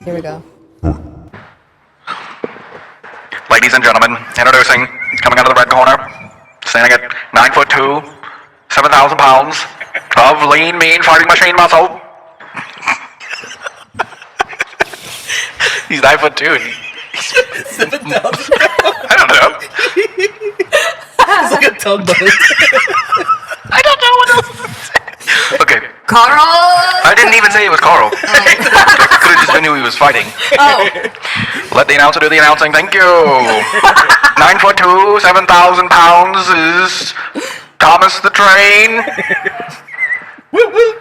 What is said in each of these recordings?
Here we go. Ladies and gentlemen, introducing, coming out of the red corner, standing at 9'2", 7,000 pounds of lean, mean fighting machine muscle. He's 9'2". 7,000. I don't know. It's like a tugboat. I don't know what else to say. Okay. Carl! I didn't even say it was Carl. Could have just been who he was fighting. Oh. Let the announcer do the announcing. Thank you. 9'2", 7,000 pounds is Thomas the Train. Woo woo.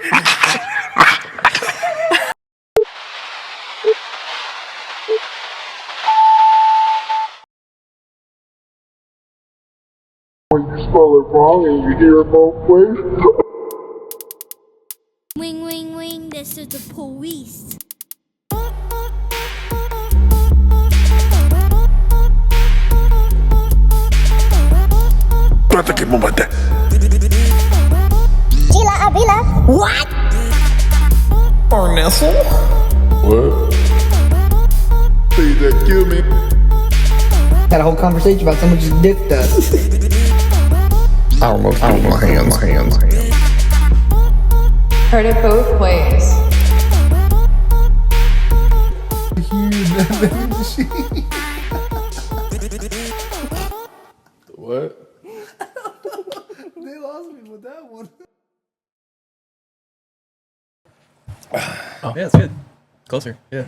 When you spell it wrong and you hear it both ways. Wing, wing, wing, this is the police. Trata que mate. Gila Abila. What? Nestle? What? Say that kill me. Had a whole conversation about someone just dicked us. I almost my hands. Heard it both ways. What? They lost me with that one. Oh, yeah, it's good. Closer. Yeah.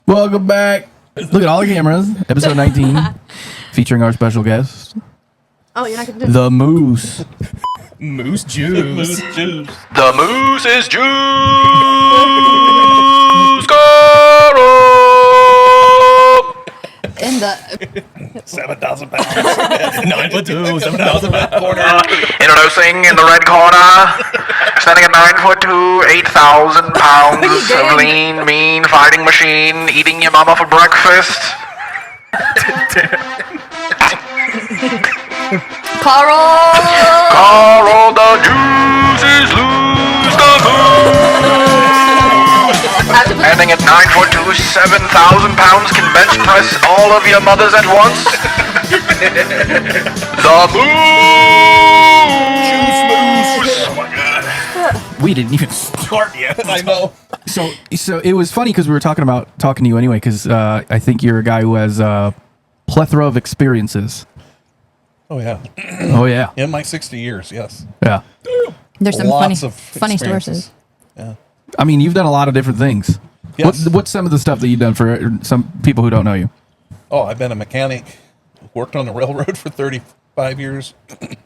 Welcome back. Look at all the cameras. Episode 19, featuring our special guest, Oh, you're not gonna do the Moose. Moose juice. Moose juice. The moose is juice. Carl. in the 7,000 pounds. 9'2", 7,000 pounds. Introducing in the red corner, standing at 9'2", 8,000 pounds of lean, mean fighting machine, eating your mama for breakfast. Carl. Carl, the juice is loose, the moose. Standing at 9'2", 7,000 pounds, can bench press all of your mothers at once. The moose. Oh my god. We didn't even start yet. I know. So it was funny because we were talking to you anyway, because I think you're a guy who has a plethora of experiences. Oh, yeah. Oh, yeah. In my 60 years, yes. Yeah. There's some Lots funny of stories. Yeah. I mean, you've done a lot of different things. Yes. What's some of the stuff that you've done for some people who don't know you? Oh, I've been a mechanic. Worked on the railroad for 35 years. I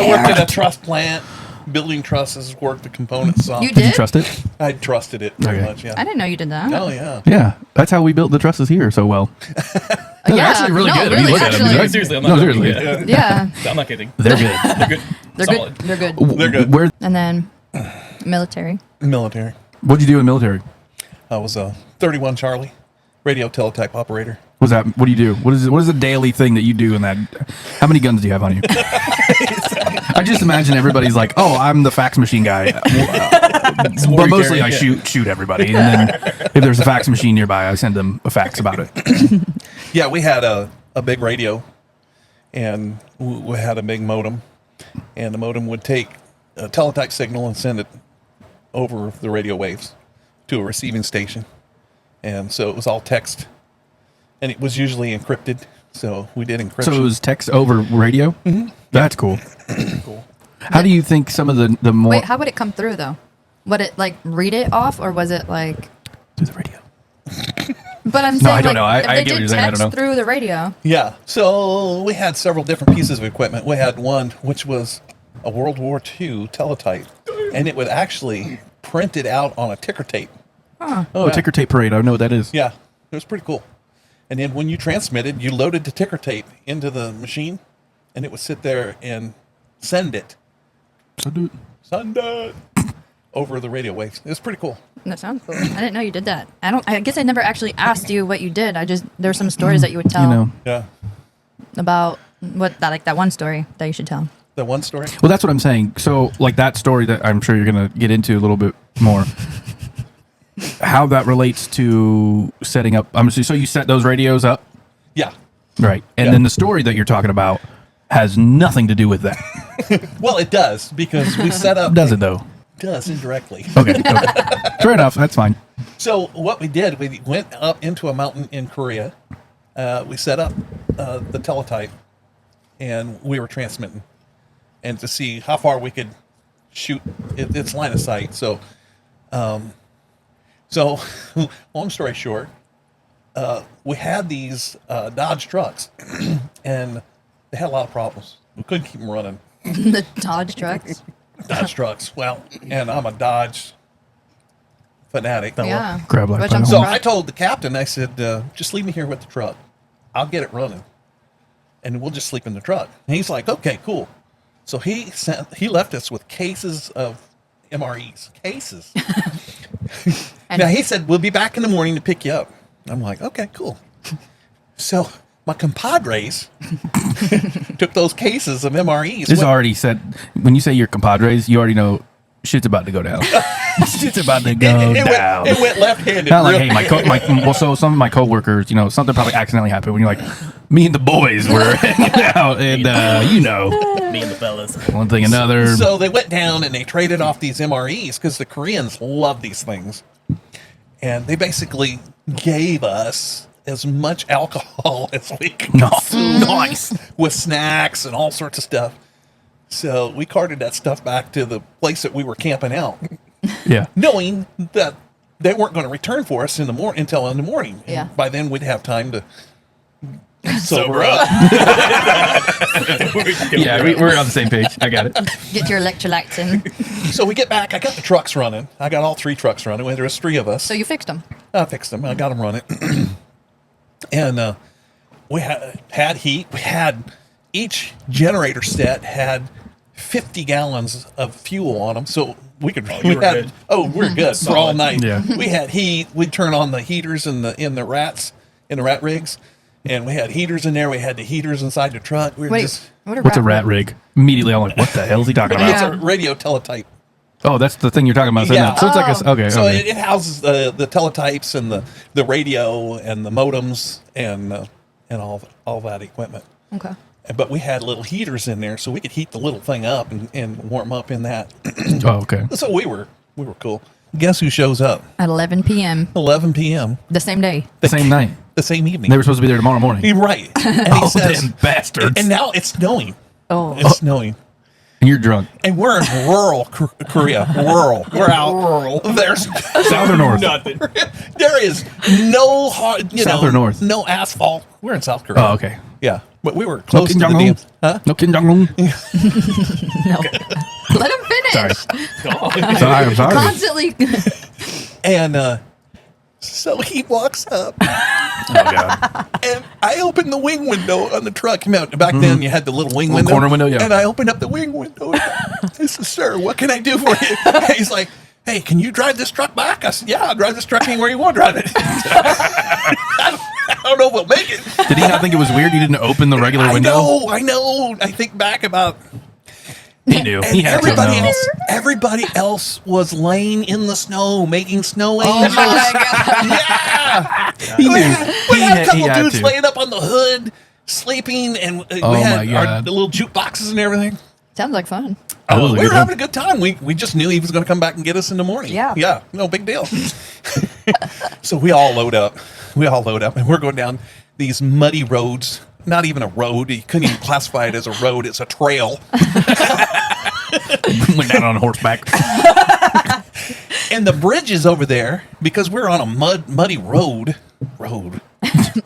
worked at a truss plant, building trusses, worked the components off. You Did you did? trust it? I trusted it very Okay. much, yeah. I didn't know you did that. Oh, yeah. Yeah. That's how we built the trusses here so well. No, they're actually really good. Really, look at them. actually. Seriously, I'm No, not seriously. joking. Yeah, I'm not kidding. They're good. They're good. they're Solid. good. They're good. They're good. Where? And then military. Military. What'd you do in the military? I was a 31 Charlie, radio teletype operator. What do you do? What is a daily thing that you do in that? How many guns do you have on you? I just imagine everybody's like, oh, I'm the fax machine guy. But mostly I shoot everybody. And then if there's a fax machine nearby, I send them a fax about it. Yeah, we had a big radio, and we had a big modem, and the modem would take a teletype signal and send it over the radio waves to a receiving station. And so it was all text, and it was usually encrypted, so we did encryption. So it was text over radio? Mm-hmm. That's cool. Cool. How do you think some of the more... Wait, how would it come through though? Would it like read it off, or was it like? Through the radio. But I'm saying, I don't know. if I they get what did you're saying. I text don't know. through the radio. Yeah, so we had several different pieces of equipment. We had one which was a World War II teletype, and it would actually print it out on a ticker tape. Huh. Oh, a ticker tape parade. I know what that is. Yeah, it was pretty cool. And then when you transmitted, you loaded the ticker tape into the machine, and it would sit there and send it over the radio waves. It was pretty cool. That sounds cool. I didn't know you did that. I guess I never actually asked you what you did. There's some stories that you would tell Yeah. about that one story that you should tell. The one story. Well, that's what I'm saying. So, like that story that I'm sure you're going to get into a little bit more, how that relates to setting up. So you set those radios up, Yeah. right? And Yeah. then the story that you're talking about has nothing to do with that, Well, it does because we set up. does it? Though. Does indirectly. Okay. Fair enough. That's fine. So what we did, we went up into a mountain in Korea. We set up the teletype, and we were transmitting, and to see how far we could shoot its line of sight. So, long story short, we had these Dodge trucks, and they had a lot of problems. We couldn't keep them running. The Dodge trucks. Dodge trucks. Well, and I'm a Dodge fanatic. Yeah. Grab like Which I'm that. So surprised. I told the captain, I said, just leave me here with the truck. I'll get it running. And we'll just sleep in the truck. And he's like, okay, cool. So he left us with cases of MREs. Cases. Now he said, we'll be back in the morning to pick you up. I'm like, okay, cool. So my compadres took those cases of MREs. This went- already said, when you say your compadres, you already know shit's about to go down. Shit's about to go down. It went left-handed. Not like, real- hey, well, so some of my coworkers, something probably accidentally happened when you're like, me and the boys were hanging out, and Me and the fellas. one thing another. So they went down and they traded off these MREs because the Koreans love these things. And they basically gave us as much alcohol as we could consume with snacks and all sorts of stuff. So we carted that stuff back to the place that we were camping out, Yeah. knowing that they weren't going to return for us until in the morning. Yeah. And by then we'd have time to sober up. Yeah, we're on the same page. I got it. Get your electrolytes in. So we get back. I got the trucks running. I got all 3 trucks running. There was 3 of us. So you fixed them. I fixed them. I got them running. And we had heat. We had each generator set had 50 gallons of fuel on them. So we could. you were good. Oh, we're good for all night. Yeah. We had heat. We'd turn on the heaters in the rat rigs, and we had heaters in there. We had the heaters inside the truck. We were Wait, just. What's a rat rig? Immediately, I'm like, what the hell is he talking about? It's Yeah. a radio teletype. Oh, that's the thing you're talking about. So, Yeah. so it's like a, okay. So okay. it houses the teletypes and the radio and the modems and all that equipment. Okay. But we had little heaters in there, so we could heat the little thing up and warm up in that. Oh, okay. So we were cool. Guess who shows up? At 11 p.m. 11 p.m. the same day. The same night. the same evening. They were supposed to be there tomorrow morning. You're right. And he Oh, says, them bastards. and now it's snowing. Oh. It's snowing. And you're drunk. And we're in rural Korea. Rural. We're out. Rural. There's South or north? Nothing. there is no hard, South or north? no asphalt. We're in South Korea. Oh, okay. Yeah, but we were close Kim to the Jong-un? dam. Huh? No Kim Jong-un. No. Let him finish. Sorry, I'm sorry. Constantly. And so he walks up, Oh, God. and I opened the wing window on the truck. Back then, you had the little wing window, corner window, yeah. And I opened up the wing window. And I said, "Sir, what can I do for you?" And he's like, "Hey, can you drive this truck back?" I said, "Yeah, I'll drive this truck anywhere you want to drive it." I don't know if we'll make it. Did he not think it was weird you didn't open the regular window? I know. I think back about. He knew. And He had to know. everybody else was laying in the snow, making snow Oh angels. my God. Yeah. He knew. We had a He couple had dudes to. laying up on the hood, sleeping, and Oh we my had God. the little jukeboxes and everything. Sounds like fun. That was a We good were having one. a good time. We just knew he was going to come back and get us in the morning. Yeah. Yeah. No big deal. So we all load up. And we're going down these muddy roads. Not even a road. You couldn't even classify it as a road. It's a trail. Went down on horseback. And the bridge is over there because we're on a muddy road.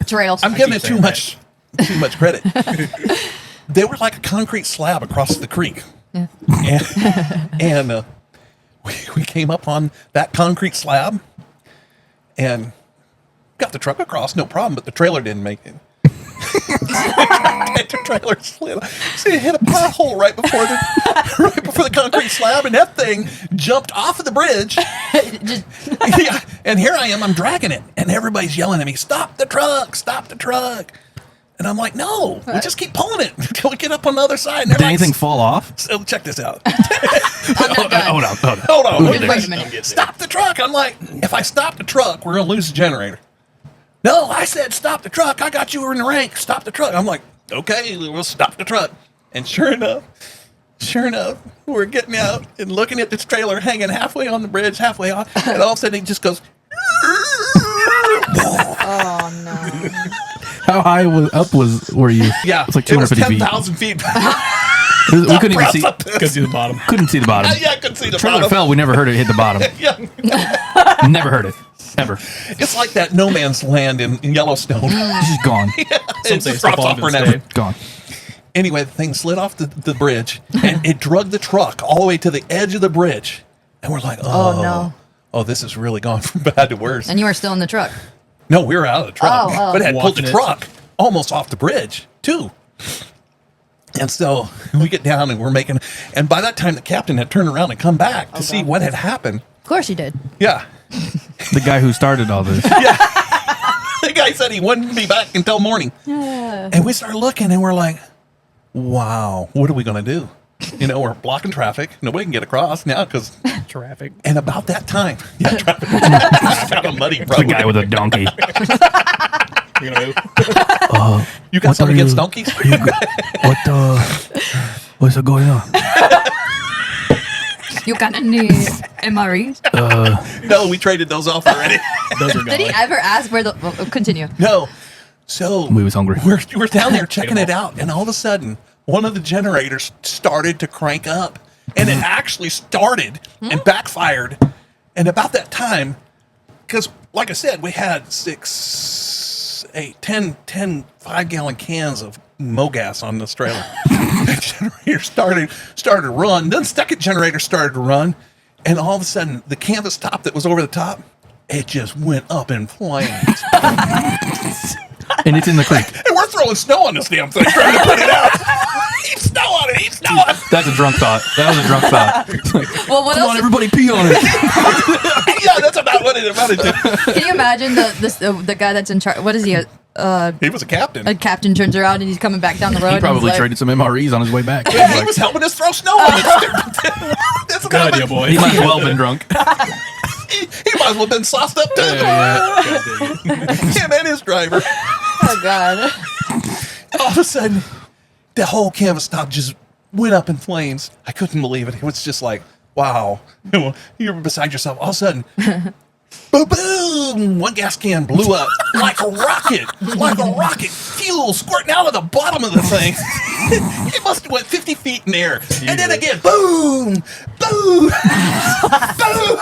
Trails. I'm giving it too much credit. They were like a concrete slab across the creek. Yeah. And we came up on that concrete slab and got the truck across, no problem, but the trailer didn't make it. The trailer slid. See, it hit a pothole right before the concrete slab, and that thing jumped off of the bridge. Yeah, and here I am, I'm dragging it, and everybody's yelling at me, "Stop the truck! Stop the truck!" And I'm like, no, we just keep pulling it until we get up on the other side. And they're Did like, anything fall off? So check this out. Hold on. Hold on. Wait a minute. Stop the truck. I'm like, if I stop the truck, we're going to lose the generator. No, I said stop the truck. I got you in the rank. Stop the truck. I'm like, okay, we'll stop the truck. And sure enough, we're getting out and looking at this trailer hanging halfway on the bridge, halfway on, and all of a sudden it just goes. Oh no. How high were you? Yeah, it's like it was 250 feet. 10,000 feet. We couldn't even see. Couldn't see the bottom. Couldn't see the bottom. Yeah, I couldn't see the Trailer bottom. fell. We never heard it hit the bottom. Yeah. Never heard it. Ever. It's like that no man's land in Yellowstone. It's just gone. It say just drops fall off into forever. stay. Gone. Anyway, the thing slid off the bridge, and it dragged the truck all the way to the edge of the bridge. And we're like, Oh, no. Oh, this has really gone from bad to worse. And you were still in the truck. No, we were out of the truck. Oh. But it had pulled the Walking it. truck almost off the bridge, too. And so we get down and we're making, and by that time the captain had turned around and come back to see what had happened. Of course you did. Yeah. The guy who started all this. The guy said he wouldn't be back until morning. And we started looking and we're like, wow, what are we going to do? You know, we're blocking traffic. Nobody can get across now because. Traffic. And about that time, traffic. I found a muddy road. The guy with a donkey. You know, You got something against donkeys? What's going on? You got any MREs? No, we traded those off already. those are Did he gone. ever ask where the? Well, continue. No. So We was hungry. We're down there checking it out, and all of a sudden, one of the generators started to crank up, and it actually started and backfired. And about that time, because like I said, we had 6, 8, 10 5-gallon cans of MoGas on this trailer. The generator started to run. Then the second generator started to run, and all of a sudden, the canvas top that was over the top, it just went up in flames. And it's in the creek. And we're throwing snow on this damn thing, trying to put it out. Heap snow on it, heap snow on it. That's a drunk thought. That was a drunk thought. It's like, Well, what come else? on, everybody pee on it. Yeah, that's about what it amounted to. Can you imagine the guy that's in charge? What is he? He was a captain. A captain turns around and he's coming back down the road. He and probably he's like, traded some MREs on his way back. He was helping us throw snow on it. That's Good idea, boy. He might as well have been drunk. He might as well have been sauced up too. Him and his driver. Oh God. All of a sudden, the whole canvas top just went up in flames. I couldn't believe it. It was just like, wow. You're beside yourself. All of a sudden, boom, boom, one gas can blew up like a rocket. Fuel squirting out of the bottom of the thing. It must have went 50 feet in the air. And then again, boom, boom, boom.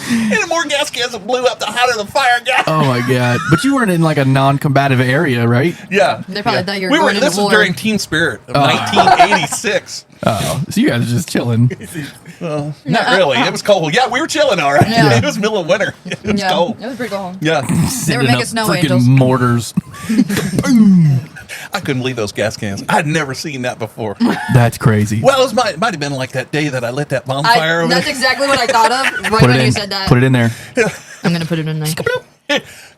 And the more gas cans that blew up, the hotter the fire got. Oh my god! But you weren't in like a non-combative area, right? Yeah. They probably thought you were we going into This was war. during Teen Spirit of 1986. Oh, so you guys are just chilling. Not really. It was cold. Yeah, we were chilling all right. Yeah. It was middle of winter. It was Yeah, cold. it was pretty cold. Yeah. They were Sending making up snow freaking angels. mortars. I couldn't believe those gas cans. I'd never seen that before. That's crazy. Well, it might have been like that day that I lit that bonfire over That's there. exactly what I thought of right Put when it you in. said that. Put it in there. I'm gonna put it in there.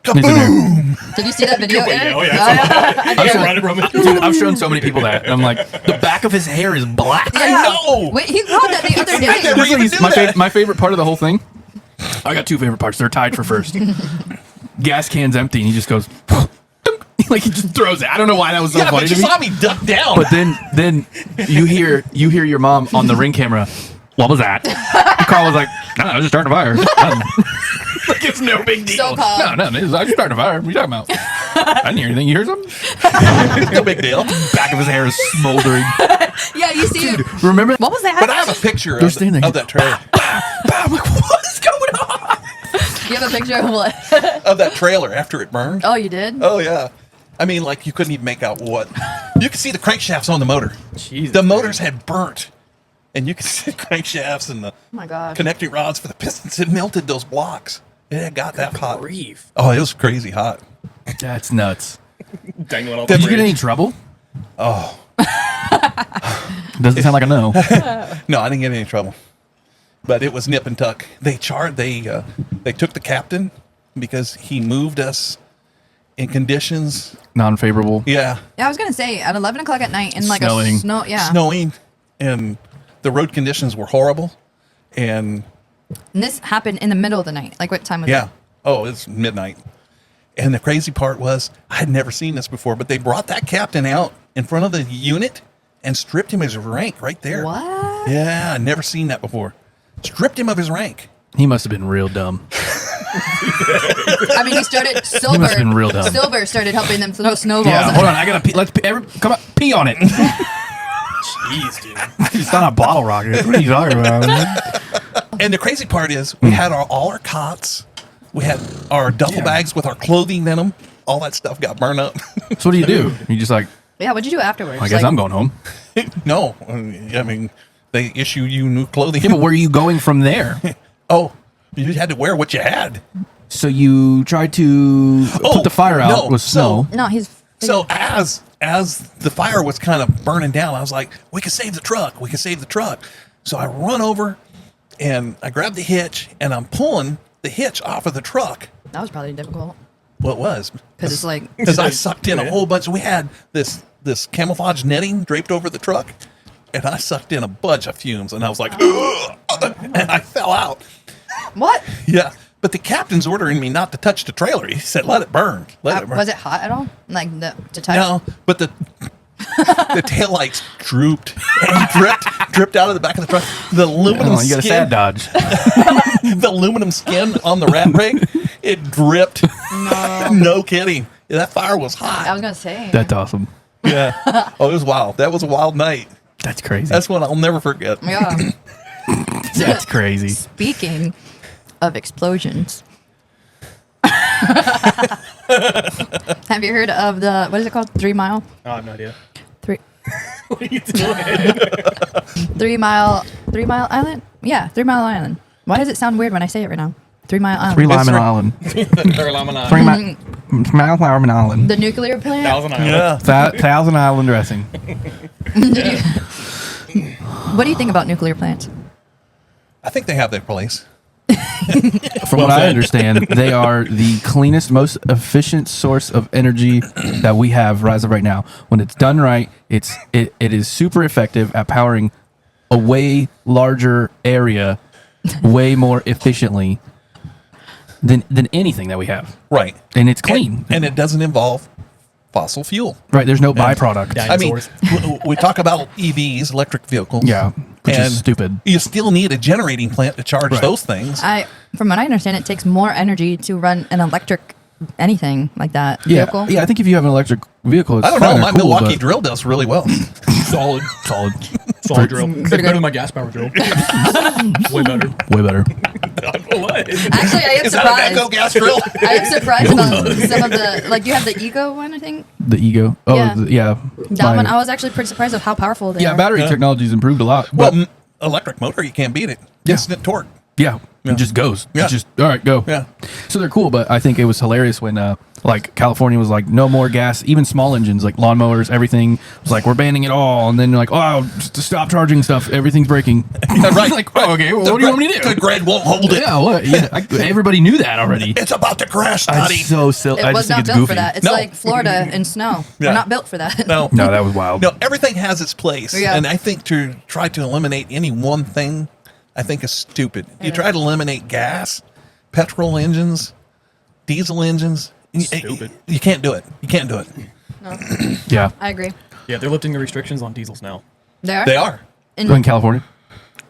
Kaboom! Did you see that video? Yeah, oh, yeah. I've Right shown, from it. dude, I've shown so many people that. And I'm like, the back of his hair is black. I know. Wait, he caught that the other I day. never even This do that. my favorite part of the whole thing. I got two favorite parts. They're tied for first. Gas can's empty, and he just goes, like he just throws it. I don't know why that was so Yeah, funny but you to me. saw me duck down. But then you hear your mom on the Ring camera. What was that? And Carl was like, no, I was just starting a fire. Like it's no big deal. So calm. No, I was just starting a fire. What are you talking about? I didn't hear anything. You hear something? no big deal. Back of his hair is smoldering. Yeah, you see. Remember? What was that? But I have a picture They're of, standing there. of that trailer. I'm like, what is going on? You have a picture of what? Of that trailer after it burned. Oh, you did? Oh, yeah. I mean, like, you couldn't even make out what. You could see the crankshafts on the motor. Jesus, the motors had burnt. And you could see the crankshafts and the Oh my God. connecting rods for the pistons. It melted those blocks. It had got that hot. Grief. Oh, it was crazy hot. That's nuts. Dangling off Did the you get bridge. any trouble? Oh. Doesn't sound like a no. No, I didn't get any trouble. But it was nip and tuck. They took the captain because he moved us in conditions. Non-favorable. Yeah. Yeah, I was gonna say at 11 o'clock at night in like Snowing. a snow. Yeah. Snowing, and the road conditions were horrible. And And this happened in the middle of the night. Like what time was yeah. it? Oh, it's midnight. And the crazy part was I had never seen this before, but they brought that captain out in front of the unit and stripped him of his rank right there. What? Yeah, I'd never seen that before. Stripped him of his rank. He must have been real dumb. I mean, he started Silver. must have been real dumb. Silver started helping them throw snowballs. Yeah, hold on. I gotta pee. Let's pee. Come on, pee on it. Jeez, dude. It's not a bottle rocket. What are you talking about? And the crazy part is we had all our cots. We had our duffel bags with our clothing in them. All that stuff got burned up. So what do? You just like, Yeah, what'd you do afterwards? I guess I'm going home. No, I mean, they issue you new clothing. Yeah, but where are you going from there? Oh, you had to wear what you had. So you tried to put the fire out no, with snow. No, he's. So as the fire was kind of burning down, I was like, we can save the truck. We can save the truck. So I run over and I grab the hitch and I'm pulling the hitch off of the truck. That was probably difficult Well, it was. because it's like. Because I sucked in a whole bunch. We had this camouflage netting draped over the truck, and I sucked in a bunch of fumes, and I was like, "Ugh," and I fell out. What? Yeah, but the captain's ordering me not to touch the trailer. He said, "Let it burn. Let it burn." Was it hot at all? Like to touch? No, but the taillights drooped and dripped out of the back of the truck. The aluminum Oh, you got a sad skin, dodge. the aluminum skin on the rat rig, it dripped. No kidding. Yeah, that fire was I hot. was gonna say. That's awesome. Yeah. Oh, it was wild. That was a wild night. That's crazy. That's one I'll never forget. Yeah. That's crazy. Speaking of explosions, have you heard of the what is it called? 3 Mile? Oh, I have no idea. 3 What are you doing? 3 Mile Island? Yeah, 3 Mile Island. Why does it sound weird when I say it right now? 3 Mile Island. Three Lyman Island. Lyman Island. The nuclear plant. Thousand Island. Yeah. Thousand Island dressing. What do you think about nuclear plants? I think they have their place. From what I understand, they are the cleanest, most efficient source of energy that we have as of right now. When it's done right, it is super effective at powering a way larger area, way more efficiently than anything that we have. Right. And it's clean. And it doesn't involve fossil fuel. Right, there's no byproduct. Yeah. I mean, Dinosaurs. we talk about EVs, electric vehicles. Yeah, which and is stupid. You still need a generating plant to charge Right. those things. From what I understand, it takes more energy to run an electric anything like that Yeah, vehicle. yeah. I think if you have an electric vehicle, it's I don't know. fine or My cool, Milwaukee but- drill does really well. Solid. solid, Solid drill. It's better than my gas power drill. Way better. way better. What? Actually, I am Is that a surprised. Echo gas drill? I am surprised about some of the like. You have the Ego one, I think. The ego. Oh, Yeah. yeah. That My- one, I was actually pretty surprised of how powerful they yeah, are. battery technology's improved a lot. Well, But electric motor, you can't beat it. Yeah. Instant torque. yeah, it just goes. Yeah. It's just all right, go. Yeah. So they're cool, but I think it was hilarious when like California was like no more gas, even small engines like lawnmowers, everything was like we're banning it all, and then you're like oh, just to stop charging stuff, everything's breaking. Yeah, right. Like oh, okay, well, what do you want me to do? The grid won't hold it. Yeah, what? Yeah, everybody knew that already. It's about to crash, It's Scotty. so silly. It I was just think not it's built goofy. for that. It's No. like Florida and snow. Yeah. We're not built for that. No. No, that was wild. No, everything has its place. Yeah. And I think to try to eliminate any one thing, I think is stupid. You try to eliminate gas, petrol engines, diesel engines. Stupid. You can't do it. You can't do it. Yeah, I agree. Yeah, they're lifting the restrictions on diesels now. They are. They are. in California.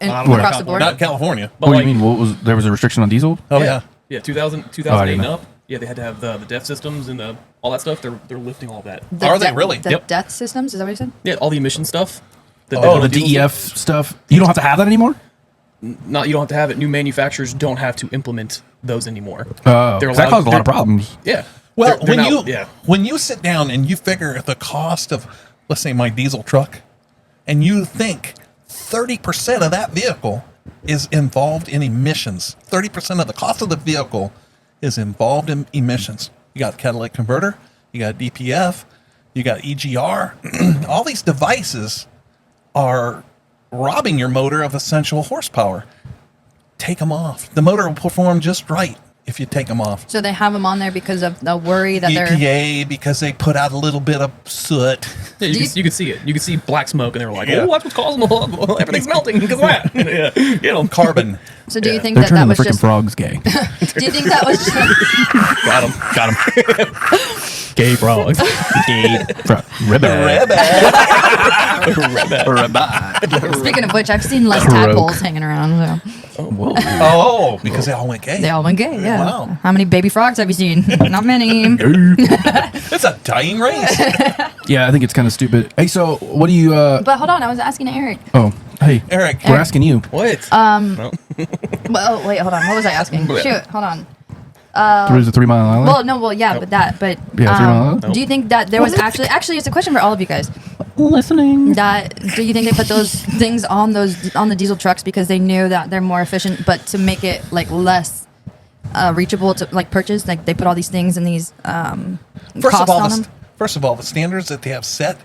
Across the board. Not in California. But What like, do you mean? What was there was a restriction on diesel? Oh, yeah. Yeah, 2008 I didn't and know. up. Yeah, they had to have the DEF systems and all that stuff. They're lifting all that. The Are they really? The Yep. death systems? Is that what you said? Yeah, all the emission stuff. That Oh, The diesels- DEF stuff. You don't have to have that anymore. Not you don't have to have it. New manufacturers don't have to implement those anymore. Oh, They're 'cause that allowed- caused a lot of they're- problems. Yeah. Well, They're now- when you sit down and you figure the cost of, let's say, my diesel truck, and you think 30% of that vehicle is involved in emissions, 30% of the cost of the vehicle is involved in emissions. You got a catalytic converter, you got DPF, you got EGR. All these devices are robbing your motor of essential horsepower. Take them off. The motor will perform just right. if you take them off. So they have them on there because of the worry that they're. EPA, because they put out a little bit of soot. Yeah, you could see it. You could see black smoke, and they were like, Yeah. "Oh, that's what's causing everything's melting because of that." Yeah, you know, Carbon. So do you think They're that turning that the was freaking just? frogs gay. Do you think that was? got him. Gay frogs. Gay. Speaking of which, I've seen less tadpoles hanging around. So Whoa. Oh, because they all went gay. they all went gay. Yeah. Wow. How many baby frogs have you seen? Not many. It's a dying race. Yeah, I think it's kind of stupid. Hey, so what do you? But hold on, I was asking Eric. Oh, hey, Eric. we're asking you. What? Well, oh, wait, hold on. What was I asking? Shoot, hold on. There's a 3 Mile Island. Well, no, well, yeah, but Yeah, 3 Mile Island. do you think that there was actually it's a question for all of you guys. Listening. Do you think they put those things on the diesel trucks because they knew that they're more efficient, but to make it like less reachable to like purchase, like they put all these things and these costs on them? First of all, the standards that they have set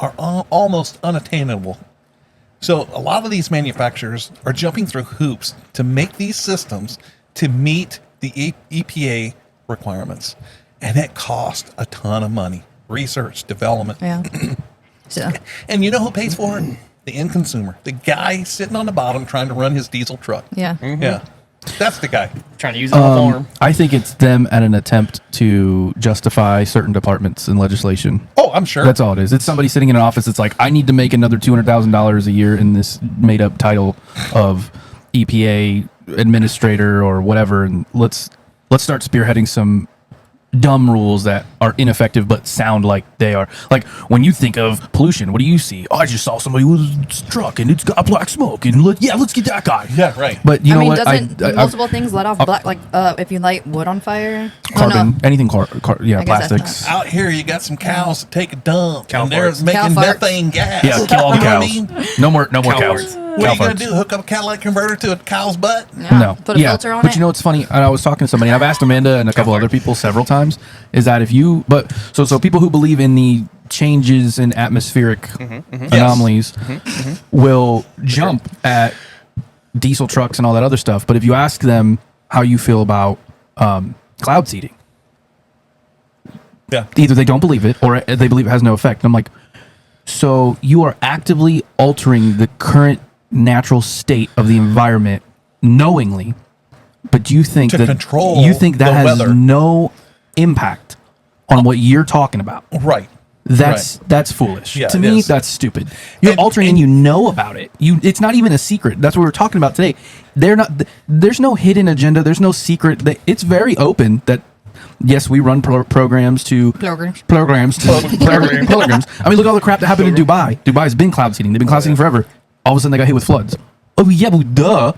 are almost unattainable. So a lot of these manufacturers are jumping through hoops to make these systems to meet the EPA requirements, and it costs a ton of money. Research, development. Yeah. So And you know who pays for it? The end consumer. The guy sitting on the bottom trying to run his diesel truck. yeah. Yeah. That's the guy. Trying to use it on the farm. I think it's them at an attempt to justify certain departments and legislation. Oh, I'm sure. That's all it is. It's somebody sitting in an office that's like, I need to make another $200,000 a year in this made up title of EPA administrator or whatever, and let's start spearheading some dumb rules that are ineffective but sound like they are. Like when you think of pollution, what do you see? Oh, I just saw somebody with a truck and it's got black smoke, and let's get that guy. Yeah, right. But you I know mean, what? doesn't multiple things let off black? Like if you light wood on fire, Carbon, anything, I guess that's plastics. Out here, you got some cows that take a dump, Cow and they're farts. making Cow farts. methane gas. Yeah, kill all the You know what cows. I mean? No more Cow cows. farts. What are you Cow going to farts. do? Hook up a catalytic converter to a cow's butt? Yeah. No. Put a filter on but it. you know what's funny? And I was talking to somebody, and I've asked Amanda and a couple other people several times, is that if you, so people who believe in the changes in atmospheric anomalies will jump at diesel trucks and all that other stuff. But if you ask them how you feel about cloud seeding, Yeah. either they don't believe it or they believe it has no effect. And I'm like, so you are actively altering the current natural state of the environment knowingly, but you think To that control you think that the has weather. no impact on what you're talking about. Right. That's foolish. Yeah, to it me, is. that's stupid. You're And- altering and you know about it. It's not even a secret. That's what we were talking about today. There's no hidden agenda. There's no secret. It's very open that yes, we run programs to Programs. programs. I mean, look at all the crap that happened in Dubai. Dubai's been cloud seeding. They've been cloud seeding forever. All of a sudden, they got hit with floods. Oh yeah, but duh.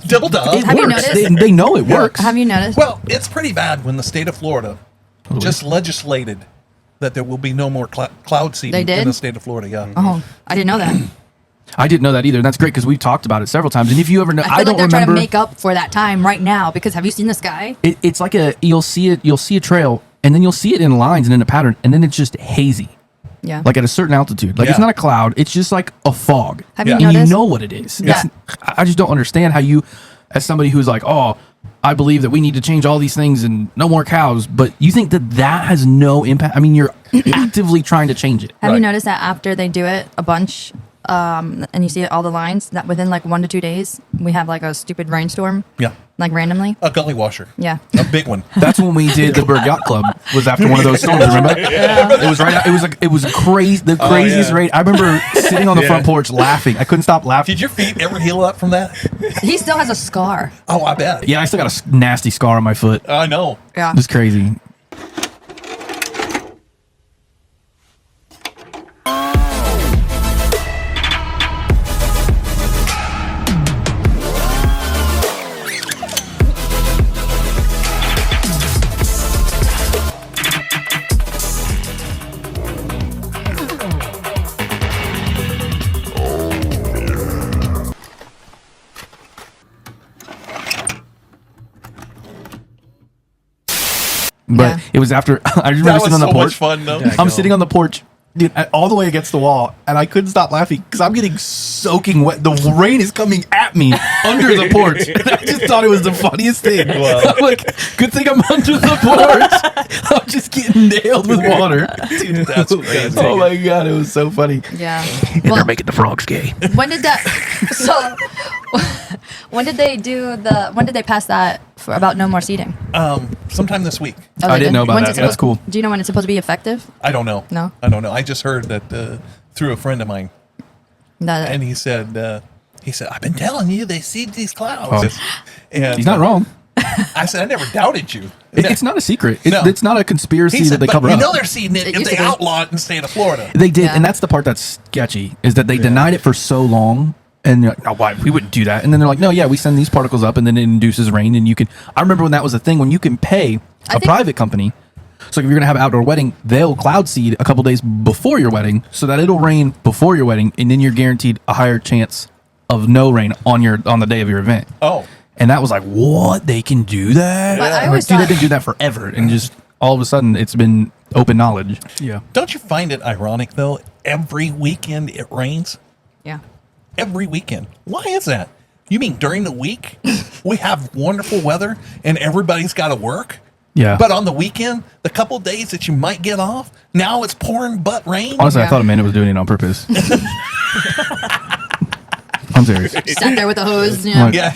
Double dog. It Have you works. noticed- They know it works. Have you noticed? Well, it's pretty bad when the state of Florida just legislated that there will be no more cloud seeding They did? in the state of Florida. Yeah. Oh, I didn't know that. I didn't know that either. And that's great because we've talked about it several times. And if you ever know, I feel I like don't they're trying to remember. make up for that time right now because have you seen the sky? It's like you'll see a trail, and then you'll see it in lines and in a pattern, and then it's just hazy. Yeah. Like at a certain altitude. Like it's Yeah. not a cloud, it's just like a fog. Have you And you noticed? know what it is. Yeah. I just don't understand how you, as somebody who's like, oh, I believe that we need to change all these things and no more cows, but you think that has no impact. I mean, you're actively trying to change it. Have you Right. noticed that after they do it a bunch, and you see all the lines, that within like 1 to 2 days, we have like a stupid rainstorm, Yeah. like randomly? A gully washer. Yeah. A big one. That's when we did the Bird Yacht Club. Was after one of those storms. Remember? It was right. It was crazy. The craziest yeah. rain. I remember sitting on the front porch laughing. I couldn't stop laughing. Did your feet ever heal up from that? He still has a scar. Oh, I bet. Yeah, I still got a nasty scar on my foot. I know. Yeah. It's crazy. But Yeah. it was after I just remember That sitting was on the so porch. much fun, though. Yeah. I'm sitting on the porch dude, all the way against the wall, and I couldn't stop laughing because I'm getting soaking wet. The rain is coming at me under the porch. And I just thought it was the funniest thing. I'm like, good thing I'm under the porch. I'm just getting nailed with water. Dude, that's crazy. Oh my god, it was so funny. Yeah. And they're making the frogs gay. When did that? So, when did they pass that for about no more seating? Sometime this week. Oh, I they didn't did? know about When's that. it That's supposed- cool. Do you know when it's supposed to be effective? I don't know. No? I don't know. I just heard that through a friend of mine, That, and he said, I've been telling you they see these clouds. Oh. And He's not wrong. I said, I never doubted you. It's not a secret. No. It's not a conspiracy He that said, they but cover you up. know they're seeing it It if used they to be. outlaw it in the state of Florida. They did, Yeah. and that's the part that's sketchy, is that they denied it for so long, and you're like, no, why? We wouldn't do that. And then they're like, no, yeah, we send these particles up, and then it induces rain, and you can... I remember when that was a thing, when you can pay I a think- private company, so if you're going to have an outdoor wedding, they'll cloud seed a couple days before your wedding, so that it'll rain before your wedding, and then you're guaranteed a higher chance of no rain on the day of your event. Oh. And that was like, what? They can do that? But I Like, always dude, thought- they've been doing that forever, and just all of a sudden, it's been open knowledge. Yeah. Don't you find it ironic, though? Every weekend it rains? yeah. Every weekend. Why is that? You mean during the week we have wonderful weather and everybody's got to work? Yeah. But on the weekend, the couple days that you might get off, now it's pouring butt rain? Honestly, I Yeah. thought Amanda was doing it on purpose. I'm serious. Sat there with a hose. You know, Like- Yeah.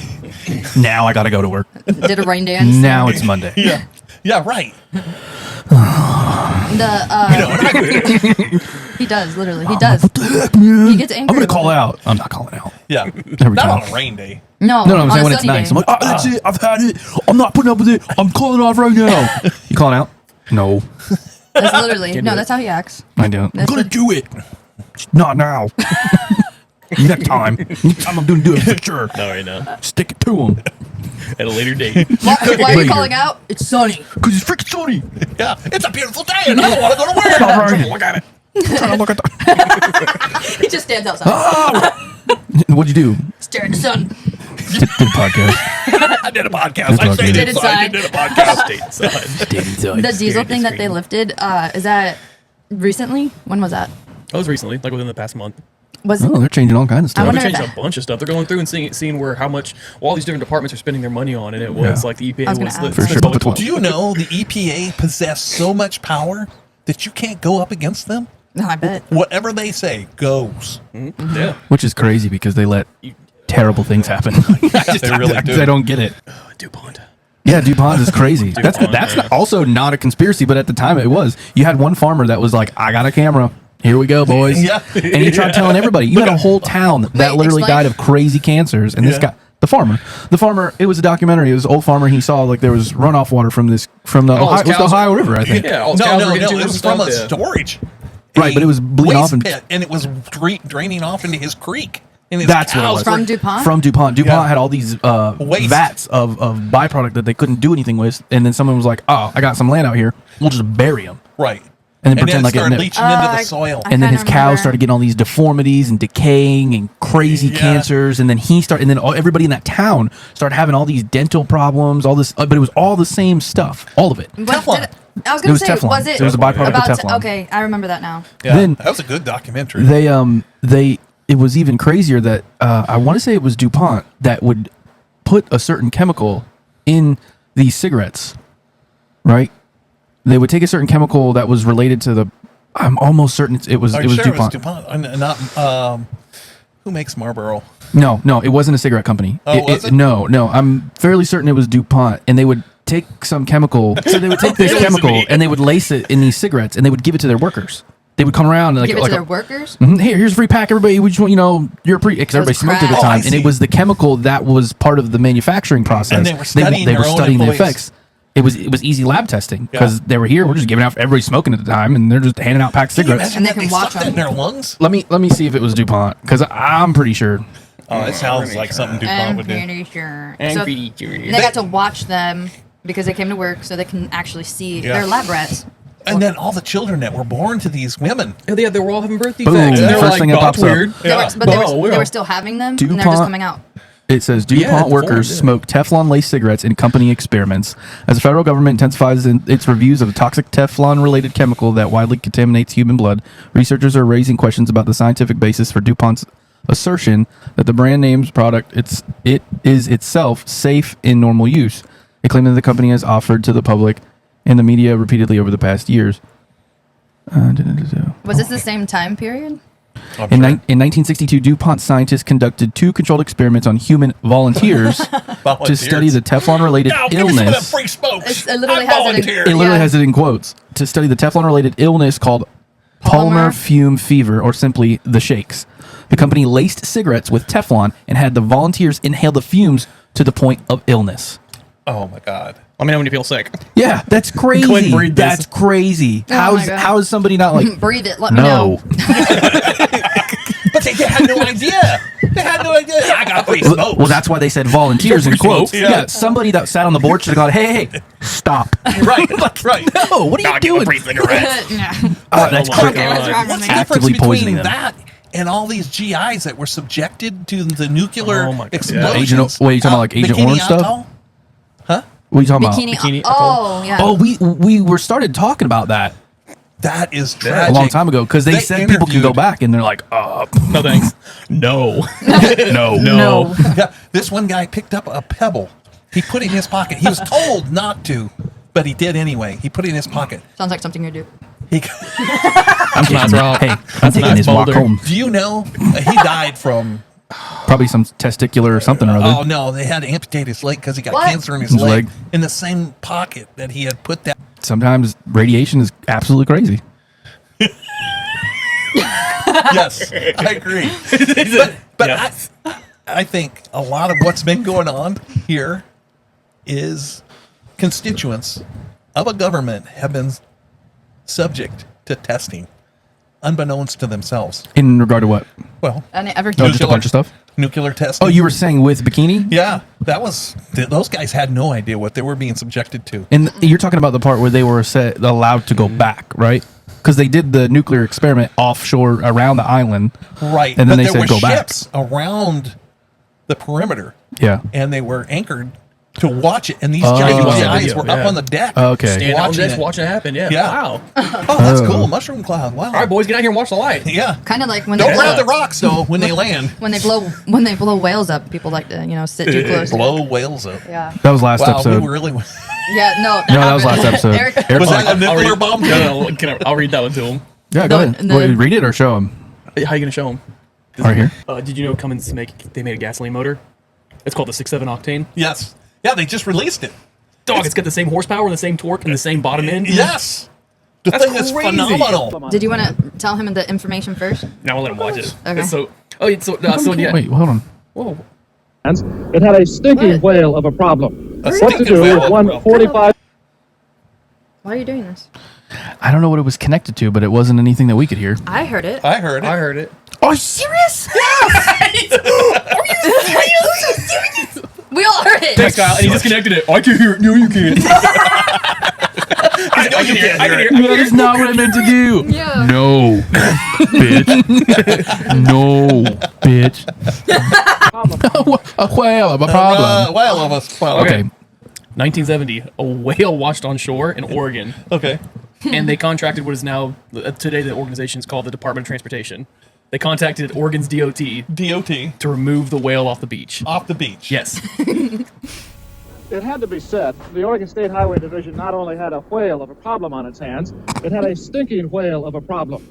Now I got to go to work. did a rain dance. Now it's Monday. Yeah. Yeah, right. He does literally. He does. What the heck, man? He gets angry. I'm going to call out. I'm not calling out. Yeah. Every Not time. on a rain day. No, No, I'm on saying a when it's sunny nice. day. I'm like, that's it. I've had it. I'm not putting up with it. I'm calling off right now. You calling out? No, That's literally Can't do no. it. That's how he acts. I don't. I'm That's going to what- do it. Not now. Next time. Next time I'm going to do it for sure. No, right now. Stick it to him. At a later date. Why are you Later. calling out? It's sunny. Because it's freaking sunny. Yeah. It's a beautiful day and I don't want to go to work. Stop raining. Look at it. I'm trying to look at the... He just stands outside, What'd you do? staring at the sun. Did a podcast. I did a podcast. That's I stayed Did inside. inside. Did a podcast. Stayed inside. Stayed inside. The diesel thing that they lifted, is that recently? When was that? That was recently, like within the past month. Was Oh, they're changing all kinds of I stuff. wonder They if changed that- a bunch of stuff. They're going through and seeing where how much all these different departments are spending their money on, and it was Yeah. like the EPA I was gonna was ask. For sure, totally but Do you know the EPA possess so much power that you can't go up against them? No, I bet. Whatever they say goes. Yeah. Which is crazy because they let terrible things happen. They really do. I don't get it. DuPont. Yeah, DuPont is crazy. that's yeah. also not a conspiracy, but at the time it was. You had one farmer that was like, I got a camera. Here we go, boys. Yeah. And he tried telling everybody. You had a whole town that literally explain. died of crazy cancers. And this Yeah. guy, the farmer, it was a documentary. It was an old farmer. He saw like there was runoff water from the Ohio, it was the Ohio River, I think. Yeah, all his No, cows no, were getting no. too It was from a stuff, yeah. storage. Right, but it was bleeding waste off and- pit, and it was draining off into his creek. And his That's what it cows was. From were- DuPont? From DuPont. DuPont Yeah. had all these Waste. vats of byproduct that they couldn't do anything with. And then someone was like, oh, I got some land out here. We'll just bury them. Right. And then And pretend then like it it started never- leaching into the I- soil. I And then his kinda cows remember. started getting all these deformities and decaying and crazy Yeah. cancers. And then everybody in that town started having all these dental problems, all this, but it was all the same stuff. All of it. What Teflon. did I was It gonna was say, Teflon. was it? It was a byproduct of about Teflon. Okay, I remember that now. Yeah, Then- that was a good documentary. It was even crazier that I want to say it was DuPont that would put a certain chemical in these cigarettes, right? They would take a certain chemical that was related to the. I'm almost certain it was Are it you was sure DuPont. it was DuPont? Not who makes Marlboro? No, it wasn't a cigarette company. Oh, was it? No, I'm fairly certain it was DuPont, and they would take some chemical. So they would take this It wasn't chemical me. and they would lace it in these cigarettes, and they would give it to their workers. They would come around and like, Give it like to a- their workers. Mhm. Here, here's a free pack, everybody. We just want, you're pre because everybody smoked at the crack. time, Oh, I and see. it was the chemical that was part of the manufacturing process. And they were studying they their were own studying the employees. effects. It was easy lab testing because Yeah. they were here. We're just giving out everybody smoking at the time, and they're just handing out packed Can you cigarettes. imagine And they that can they watch sucked that in them. their lungs? Let me see if it was DuPont because I'm pretty sure. Oh, it sounds like something DuPont I'm would do. pretty sure. And So pretty sure. they got to watch them because they came to work, so they can actually see Yeah. their lab rats. And then all the children that were born to these women. Yeah, they were all having birth Boom, defects. the And they were first like, thing that "That's pops up." weird. They were, but they Oh, were well. still having them, and they're DuPont- just coming out. It says Yeah, DuPont the workers form, yeah. smoke Teflon-laced cigarettes in company experiments. As the federal government intensifies its reviews of a toxic Teflon-related chemical that widely contaminates human blood, researchers are raising questions about the scientific basis for DuPont's assertion that the brand name's product it is itself safe in normal use, a claim that the company has offered to the public and the media repeatedly over the past years. Was this the same time period? In 1962, DuPont scientists conducted 2 controlled experiments on human volunteers to study the Teflon-related illness. Free smokes. It literally has it. It literally has it in quotes. To study the Teflon-related illness called Palmer fume fever, or simply the shakes. The company laced cigarettes with Teflon and had the volunteers inhale the fumes to the point of illness. Oh my God. Let me know when you feel sick. Yeah, that's Go ahead and crazy. breathe this. That's crazy. Oh my God. How is somebody not like Breathe it. Let me know. But they had no idea. They had no idea. I got free smokes. Well, that's why they said volunteers in Free quotes. smokes, Yeah. Somebody that sat on the board should have gone, hey, stop. Right. Right. No, what are you doing? Free cigarettes. Yeah. That's Oh my crazy. God. What's the Actively difference poisoning between them. that and all these GIs that were subjected to the nuclear Oh my God. explosions? Agent, wait, you talking about like Agent Bikini Orange stuff? Atoll? Huh? What are you talking Bikini. Bikini Oh, yeah. about? Oh, we were started talking about that That is a tragic. long time ago because they said people can go interviewed- back and they're like, No thanks. No. no. Yeah, this one guy picked up a pebble. He put it in his pocket. He was told not to, but he did anyway. He put it in his pocket. Sounds like something you do. He, I'm taking, Rob. hey, I'm taking nice his walk boulder. home. do you know he died from? Probably some testicular or something or other. Oh no, they had to amputate his leg because he got What? cancer in his His leg, leg. in the same pocket that he had put that. Sometimes radiation is absolutely crazy. Yes, I agree. But Yeah. I think a lot of what's been going on here is constituents of a government have been subject to testing, unbeknownst to themselves. In regard to what? Well, And ever Oh, just a bunch of stuff? nuclear testing. Oh, you were saying with bikini? Yeah, that was. Those guys had no idea what they were being subjected to. And you're talking about the part where they were allowed to go back, right? Because they did the nuclear experiment offshore around the island. Right, And then but they there said were go back. ships around the perimeter, Yeah. and they were anchored to watch it. And these Oh. giant Watch that guys video, were up yeah. on the deck. Okay. Stand out watching just it. watching it happen. Yeah. Yeah. Wow. Oh, that's cool. Mushroom cloud. Wow. All right, boys, get out here and watch the light. Yeah. kind of like when Don't they grab blow, the rocks though when they land. when they blow whales up. People like to sit too close. Blow whales up. Yeah. That was last Wow, episode. we really. Yeah. No. No, that was last episode. Eric, Eric- Was that a nuclear read, bomb? No, I'll read that one to him. Yeah, go No, ahead. the- Wait, read it or show him. How you gonna show him? Right here. Did you know Cummins made a gasoline motor? It's called the 6.7 octane. Yes. Yeah, they just released it. Dog, it's got the same horsepower, the same torque, and the same bottom end. Yes. The That's thing is crazy. phenomenal. did you want to tell him the information first? Now I'll let him watch it. Okay. So yeah. Wait, hold on. Whoa. It had a stinking What? whale of a problem. A What to stinking do whale with of a one problem. 45 Why are you doing this? I don't know what it was connected to, but it wasn't anything that we could hear. I heard it. I heard it. I heard it. Are you serious? We all heard it. Thanks, Kyle. And he disconnected it. I can hear it. No, you can't. I can hear it. I can hear it. That is not what I meant to do. Yeah. No, bitch. No, bitch. A whale of a problem. Whale of us. Okay. 1970, a whale washed on shore in Oregon, Okay. and they contracted what is now today the organization is called the Department of Transportation. They contacted Oregon's DOT DOT to remove the whale off the beach. off the beach. Yes. It had to be said, the Oregon State Highway Division not only had a whale of a problem on its hands, it had a stinking whale of a problem.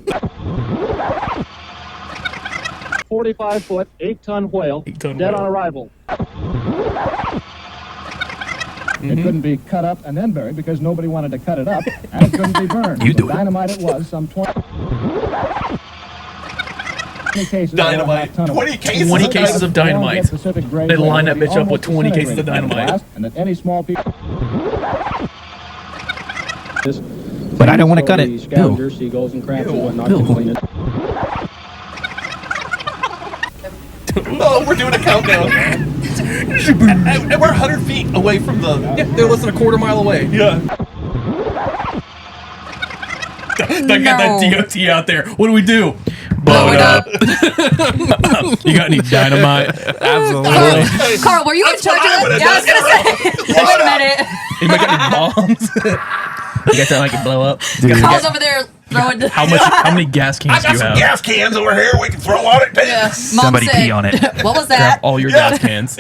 45-foot, 8-ton whale, 8-ton dead whale. on arrival. It couldn't be cut up and then buried because nobody wanted to cut it up, and it couldn't be burned. You So do it. dynamite it was, some 20 cases. Dynamite. 20 cases. 20 of cases of dynamite. They lined that bitch up with 20 cases of dynamite. And that any small piece. But I don't want to cut it. Bill. Seagulls and crabs Ew. and whatnot Bill. to clean it. Oh, we're doing a countdown. and we're 100 feet away from the. Yeah, they're less than a quarter mile away. Yeah. They got that DOT out there. What do we do? Blow blowing up. You got any dynamite? Absolutely. Carl, were you in charge of that? Yeah, I was gonna say. Wait a minute. Anybody got any bombs? You guys sound like it blow up. Carl's over there throwing. How many gas cans do you have? Gas cans over here we can throw on it. Yeah. Mom Somebody said, pee on it. What was Grab that? all your gas cans.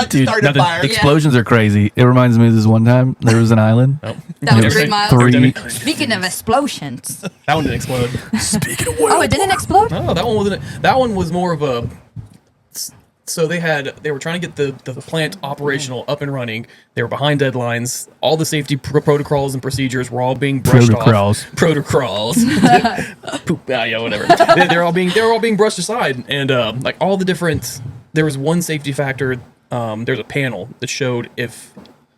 Dude, started fire. explosions are crazy. It reminds me of this one time. There was an island. Oh. That was Never 3 seen- miles. Three. Speaking of explosions. That one didn't explode. Speaking of Oh, it didn't explode? No, that one wasn't. That one was more of a. So they were trying to get the plant operational up and running. They were behind deadlines. All the safety protocols and procedures were all being brushed off. Protocols. Poop. Yeah, whatever. They're all being brushed aside, and like all the different. There was one safety factor. There's a panel that showed if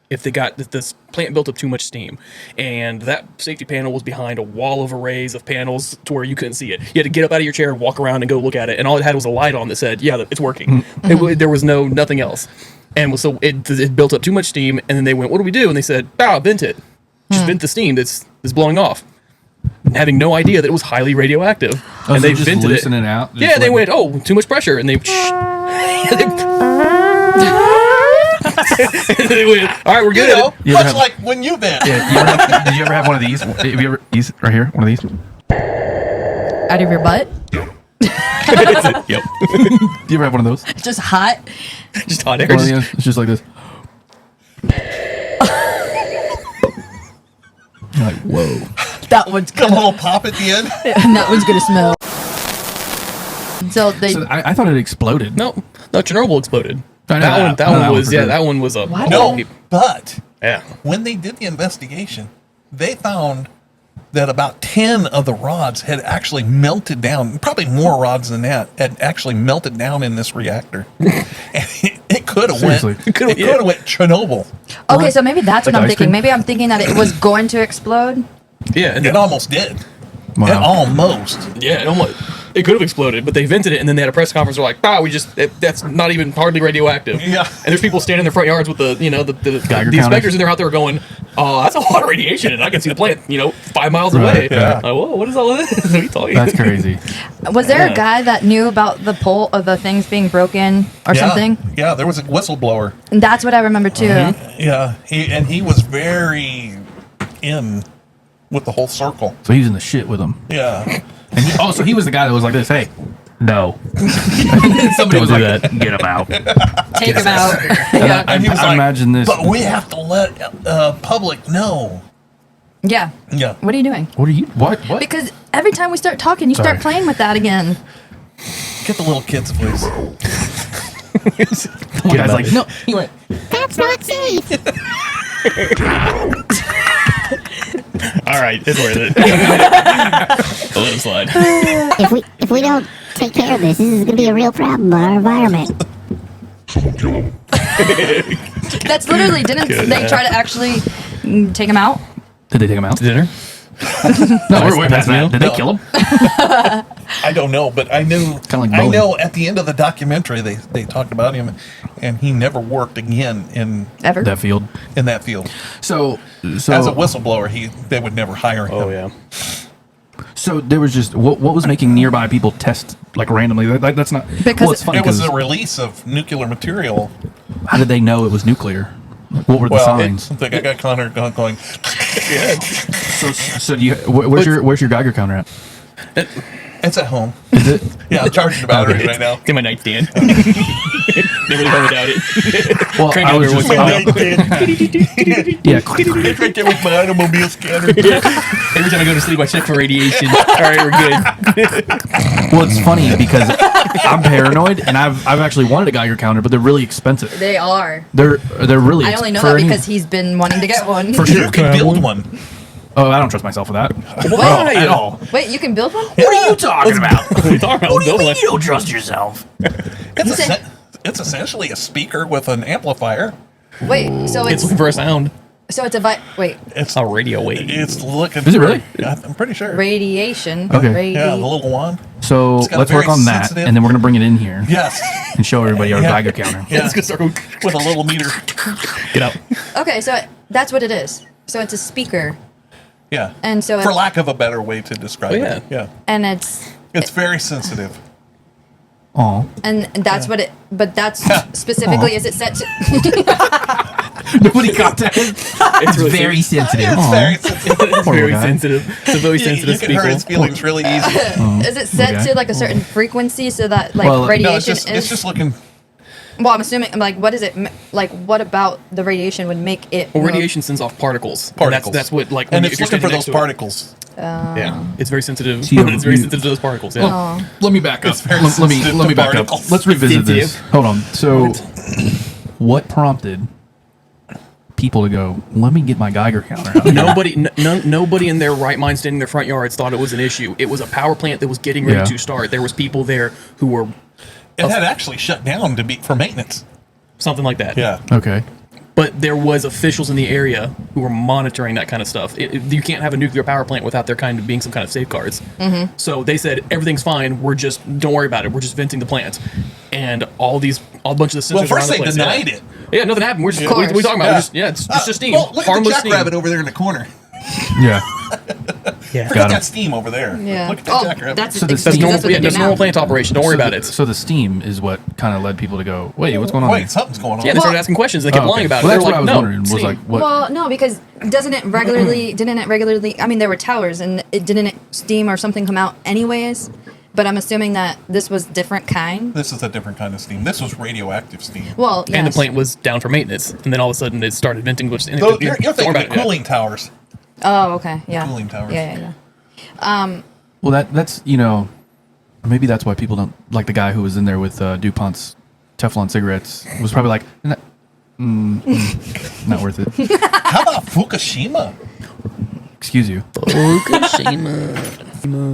this plant built up too much steam, and that safety panel was behind a wall of arrays of panels to where you couldn't see it. You had to get up out of your chair and walk around and go look at it, and all it had was a light on that said, "Yeah, it's working." There was nothing else, and so it built up too much steam, and then they went, "What do we do?" And they said, vent it, just vent the steam that's blowing off." Having no idea that it was highly radioactive, Oh, and so they just vented loosen it. it out. Yeah, they went, "Oh, too much pressure," and they. They went, all right, we're good. You ever Much have- like when you vent. Yeah, did you ever have one of these? Have you ever these right here? One of these? Out of your butt? Yep. Do you ever have one of those? Just hot? Just hot air. One of these? It's just like this. You're like, whoa. That one's A gonna, little pop at the end. that one's gonna smell. So they. So I thought it exploded. No, Chernobyl exploded. I know That that. I know that one one was for yeah. sure. That one was a What? No, but yeah. when they did the investigation, they found that about 10 of the rods had actually melted down. Probably more rods than that had actually melted down in this reactor. And it could have went. Seriously. It could have went Chernobyl. Okay, so maybe that's Like what I'm ice thinking. cream? Maybe I'm thinking that it was going to explode. Yeah, and It almost did. Wow. It almost. yeah, it could have exploded, but they vented it, and then they had a press conference. They're like, that's not even hardly radioactive. Yeah. And there's people standing in their front yards with the Geiger the inspectors, counters. and they're out there going, "Oh, that's a lot of radiation," and I can see the plant, 5 miles away. Right, yeah. Like, whoa, what is all of this? What are you talking? That's crazy. Was there Yeah. a guy that knew about the pole of the things being broken or Yeah. something? Yeah, there was a whistleblower. And that's what I remember too. Yeah, he was very in with the whole circle. So he was in the shit with him. Yeah. And so he was the guy that was like this. Hey, no. And then somebody was like, get him out. Take him out. Yeah. And he was I like, imagine this. But we have to let public know. Yeah. Yeah. What are you doing? What are you? What? Because every time we start talking, you Sorry. start playing with that again. Get the little kids, please. The guy's like, no. He went. That's not safe. All right, it's worth it. I'll let him slide. If we don't take care of this is gonna be a real problem on our environment. That's literally, didn't they try to actually take him out? Did they take him out? Dinner? No, we're way past that. Did they No. kill him? I don't know, but I knew. Kinda like I Boeing. know at the end of the documentary they talked about him, and he never worked again in Ever? That field. that field. So As a whistleblower, they would never hire him. Oh yeah. So there was just what was making nearby people test like randomly. That's not Because well, it's funny It was because a release of nuclear material. how did they know it was nuclear? What were the Well, signs? I think I got Connor going. So do you? Where's your Geiger counter at? It's at home. Is it? Yeah, I'm charging the battery right now. It's in my nightstand. Never home without it. Well, Crank I it was over just, once. yeah. It's right there with my automobile scanner. Every time I go to sleep, I check for radiation. All right, we're good. Well, it's funny because I'm paranoid and I've actually wanted a Geiger counter, but they're really expensive. They are. They're really. I only know for that any- because he's been wanting to get one. For You sure. can build one. Oh, I don't trust myself with that. Why? At all. Wait, you can build one? What are you talking about? What are you talking about? Build one. You don't trust yourself. It's essentially a speaker with an amplifier. Wait, so It's it's looking for a sound. wait, It's A radio wave. It's looking. Is it really? I'm pretty sure. radiation. Okay. Yeah, the little wand. So It's got a let's work very on that, sensitive- and then we're gonna bring it in here Yes. and show everybody our Yeah. Geiger counter. Yeah. It's gonna start going. With a little meter. Get out. Okay, so that's what it is. So it's a speaker, Yeah. and so For lack of a better way to describe Oh, yeah. it. Yeah. and it's It's very sensitive. Oh, And that's what it. But that's specifically. Is it set to? nobody got that. It's really very sensitive. It's very sensitive. It's Poor very guy. sensitive. It's a very You sensitive can hurt his speaker. feelings really easy. Is it set Okay. to like a certain frequency so that like Well, no, radiation it's just looking. Well, I'm assuming. Like, what is it? Like, what about the radiation would make it? Well, move? radiation sends off particles. And Particles. That's what like. And when it's if you're looking for standing those next to it. particles. Yeah, it's very sensitive. See, It's very you- sensitive to those particles. Yeah. Oh. Let me back up. It's very Let me sensitive let me to back up. particles. Let's revisit this. Sensitive. Hold on. So, what prompted people to go? Let me get my Geiger counter out. Nobody in their right mind standing in their front yards thought it was an issue. It was a power plant that was getting ready Yeah. to start. There was people there who were It had actually shut down for maintenance. something like that. Yeah. Okay. But there was officials in the area who were monitoring that kind of stuff. You can't have a nuclear power plant without there kind of being some kind of safeguards. Mm-hmm. So they said everything's fine. Don't worry about it. We're just venting the plant, and all a bunch of the sensors Well, around first the they place. denied yeah. it. Yeah, nothing happened. We're just Of what are we talking about? Yeah. It's just steam. Well, look at the Harmless steam. jackrabbit over there in the corner. Yeah. Yeah. Forget him. that steam over there. Yeah. Look at that Oh, jackrabbit. that's So the that's steam- what That's they do normal now. plant operation. Don't worry about it. So the steam is what kind of led people to go, wait, what's going on? Wait, here? something's going on. Yeah, they started asking questions. They kept Oh, lying okay. about Well, it. that's They're what I like, was no, wondering. Was steam. like, what? Well, no, because didn't it regularly? I mean, there were towers, and didn't steam or something come out anyways? But I'm assuming that this was different kind. This is a different kind of steam. This was radioactive steam. Well, yes. And the plant was down for maintenance, and then all of a sudden it started venting. Which You're don't thinking worry of about it, yeah. cooling towers. Oh, okay, yeah. Cooling towers. Yeah. Well, that's maybe that's why people don't like the guy who was in there with DuPont's Teflon cigarettes was probably like, not worth it. How about Fukushima? Excuse you.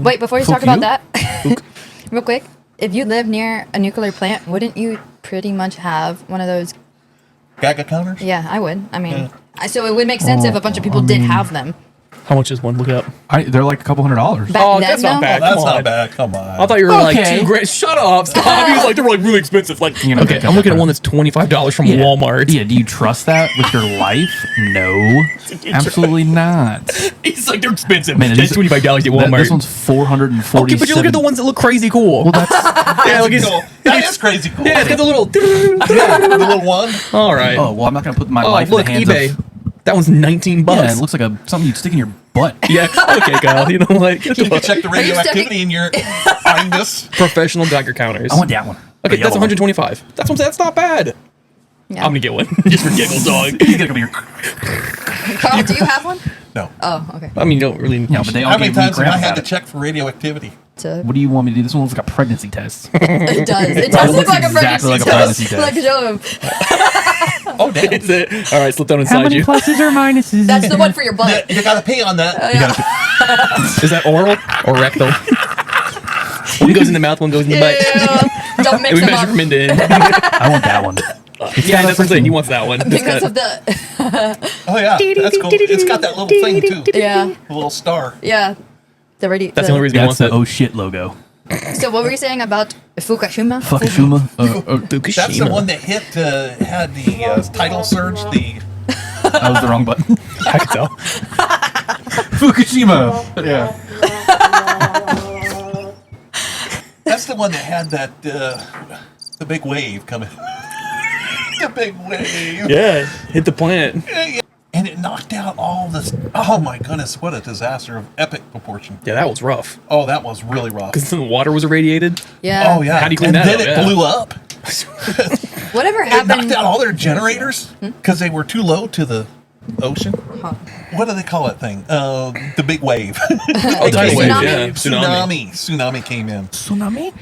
Wait, before you Fuck talk about you? that, real quick, if you live near a nuclear plant, wouldn't you pretty much have one of those? Geiger counters? Yeah, I would. I mean, so it would make sense if a bunch of people did have them. How much is one? Look it up. They're like a couple $100. Back Oh, then, that's not though? bad. That's Come not on. bad. Come on. I thought you were like Okay. $2,000. Shut up! Stop! He was like, they're like really expensive. Like, You know, okay, I'm looking at one that's $25 from Walmart. Yeah, do you trust that with your life? No, absolutely not. He's like, they're expensive. Man, That's $25 at Walmart. This one's $447. Okay, but you look at the ones that look crazy cool. Well, that's yeah, look, Cool. That is crazy cool. yeah, it's got the little. Yeah, the little one. All right. oh well. I'm not gonna put my Oh, life look, in the hands eBay. of. That one's $19. Yeah, it looks like something you'd stick in your butt. Yeah, okay, Kyle. You know, like You can check the radioactivity in your anus. professional Geiger counters. I want that one. Okay, The that's yellow one. 125. That's not bad. Yeah. I'm gonna get one just for giggles, dog. He's gonna come here. Carl, do you have one? No. Oh, okay. I mean, you don't really. Yeah, but they all How many gave me times have crap I had about to it. check for radioactivity? What do you want me to do? This one looks like a pregnancy test. It does. It does look looks like a exactly like a pregnancy pregnancy test. test. Like, show him. Oh, damn. It's it. All right, slip down inside you. pluses or minuses? That's the one for your butt. You gotta pee on that. Is that oral or rectal? One goes in the mouth, one goes in the butt. Yeah. Don't And mix we them measure up from end to end. I want that one. Yeah, that's what I'm saying. He wants that one. It's because got- of the Oh, yeah. That's cool. It's got that little thing, too. yeah. A little star. The radio. That's the only reason he That's wants the it. oh shit logo. So what were you saying about Fukushima? Fukushima. That's the one that had the tidal surge. That was the wrong button. I can tell. Fukushima. Yeah. That's the one that had that the big wave coming. The big wave. Yeah, hit the plant. And it knocked out all this. Oh my goodness, what a disaster of epic proportion. Yeah, that was rough. Oh, that was really rough. Because the water was irradiated. Yeah. Oh, yeah. How do you clean and that then up? it Yeah. blew up. Whatever It knocked happened. out all their generators because they were too low to the ocean. Huh. What do they call that thing? The big wave. Oh, tidal wave, Tsunami? yeah. Tsunami came in. Tsunami?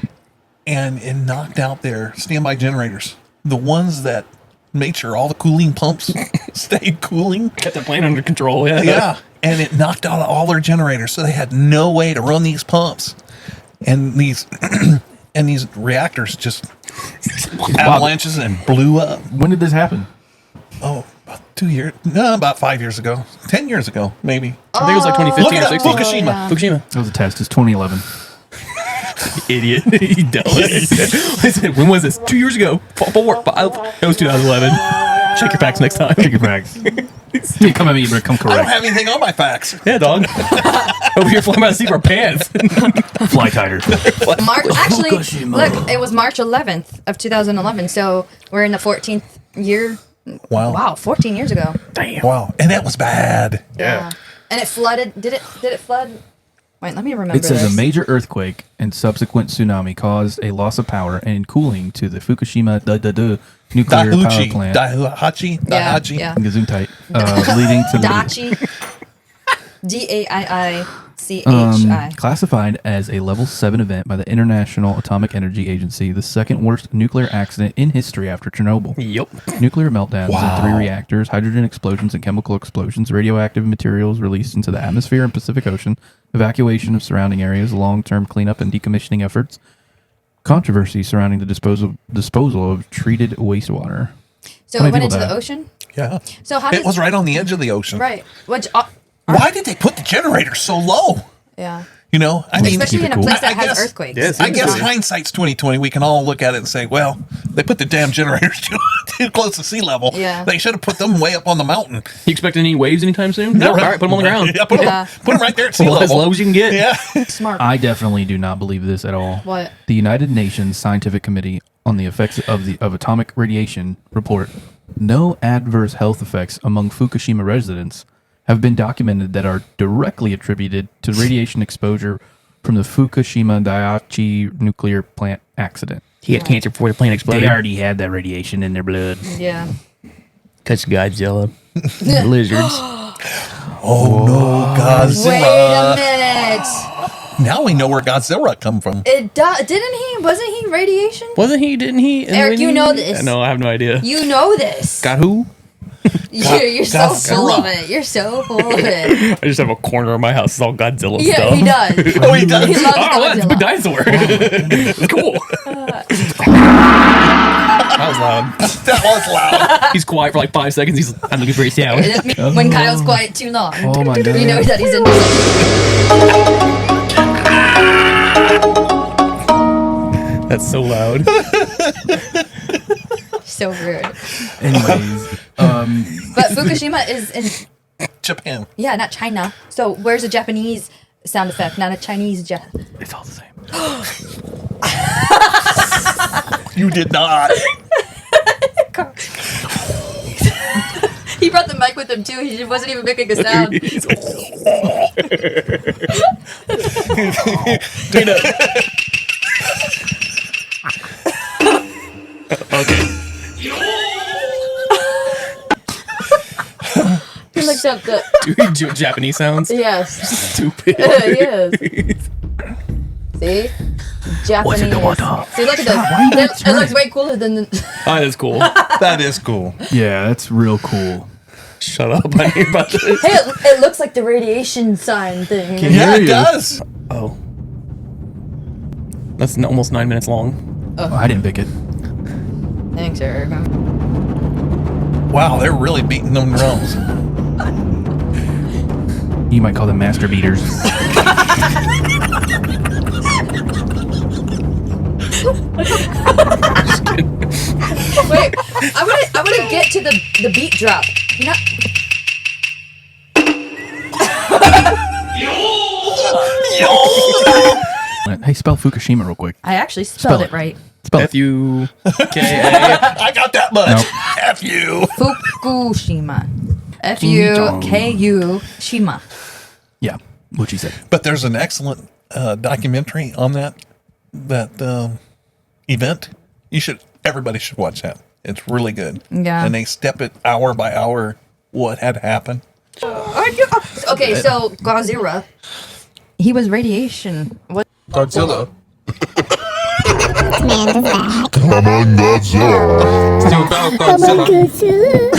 And it knocked out their standby generators. The ones that made sure all the cooling pumps stayed cooling. Kept the plant under control, yeah. Yeah. And it knocked out all their generators. So they had no way to run these pumps. And these and these reactors just avalanches and blew up. When did this happen? Oh, about 2 years. No, about 5 years ago. 10 years ago, maybe. I think it was like Look 2015 it or up, 16. Fukushima. Yeah. Fukushima. That was a test. It's 2011. Idiot. He dumb. I said, when was this? 2 years ago. It was 2011. Check your facts next time. Take your facts. You come at me, but come I don't correct. have anything on my facts. Yeah, dog. Over here flying by the seat of our pants. Fly tighter. Actually, Fukushima. look, it was March 11th of 2011. So we're in the 14th year. Wow. Wow, 14 years ago. Damn. Wow. And that was bad. Yeah. And it flooded. Did it flood? Wait, let me remember. It says this. a major earthquake and subsequent tsunami caused a loss of power and cooling to the Fukushima nuclear power plant. Daihachi. Yeah. Gesundheit, leading to the Dachi. Daiichi. classified as a level 7 event by the International Atomic Energy Agency, the second worst nuclear accident in history after Chernobyl. Yep. Nuclear meltdowns in 3 reactors, hydrogen explosions and chemical explosions, radioactive materials released into the atmosphere and Pacific Ocean, evacuation of surrounding areas, long-term cleanup and decommissioning efforts, controversy surrounding the disposal of treated wastewater. So How it many went people into the died? ocean. Yeah. So how did It was right on the edge of the ocean. right? Which Why did they put the generator so low? yeah. You know, I mean, Especially in a cool. place that I has guess- earthquakes. Yes, I guess hindsight's 2020. We can all look at it and say, well, they put the damn generators too close to sea level. Yeah. They should have put them way up on the mountain. You expecting any waves anytime soon? No. All right, put them on the ground. Yeah, put Yeah. them right there at sea Well, as level. low as you can get. Yeah. Smart. I definitely do not believe this at all. What? The United Nations Scientific Committee on the Effects of Atomic Radiation report no adverse health effects among Fukushima residents have been documented that are directly attributed to radiation exposure from the Fukushima Daiichi nuclear plant accident. He had cancer before the plane exploded. They already had that radiation in their blood. Yeah. Cuts Godzilla. Lizards. Oh no, Godzilla! Wait a minute. Now we know where Godzilla come from. Didn't he? Wasn't he radiation? Wasn't he? Didn't he? Eric, you know this. No, I have no idea. You know this. Got who? You're so full Godzilla. of it. You're so full of it. I just have a corner of my house. It's all Godzilla Yeah, stuff. he does. Oh, he does. He loves Oh, that's a big Godzilla. dinosaur. It's cool. That was loud. That was loud. He's quiet for like 5 seconds. I'm looking for a sound. When Kyle's quiet too long, Oh my god. you know that he's in. That's so loud. So rude. Anyways, But Fukushima is in. Japan. Yeah, not China. So where's a Japanese sound effect, not a Chinese? It's all the same. You did not. He brought the mic with him too. He wasn't even making a sound. Okay. He looked up the. Do you do Japanese sounds? Yes. Stupid. Yes. See? Japanese. See, look at this. It looks way cooler than the. Oh, that's cool. That is cool. yeah, that's real cool. Shut up. I hear about this. Hey, it looks like the radiation sign thing. Yeah, it you. does. Oh. That's almost 9 minutes long. Oh, I didn't pick it. Thanks, Eric. Wow, they're really beating them drums. You might call them master beaters. Wait, I wanna get to the beat drop. You're not. Hey, spell Fukushima real quick. I actually spelled Spell it it. right. Spell it. F-U-K-A. I got that much. Nope. F you. Fukushima. Fuku Shima. Yeah, what you said. But there's an excellent documentary on that event. Everybody should watch that. It's really good. Yeah. And they step it hour by hour what had happened. Okay, so Godzilla. He was radiation. What? Godzilla. Man is back. Come on, Godzilla. Come on, Godzilla.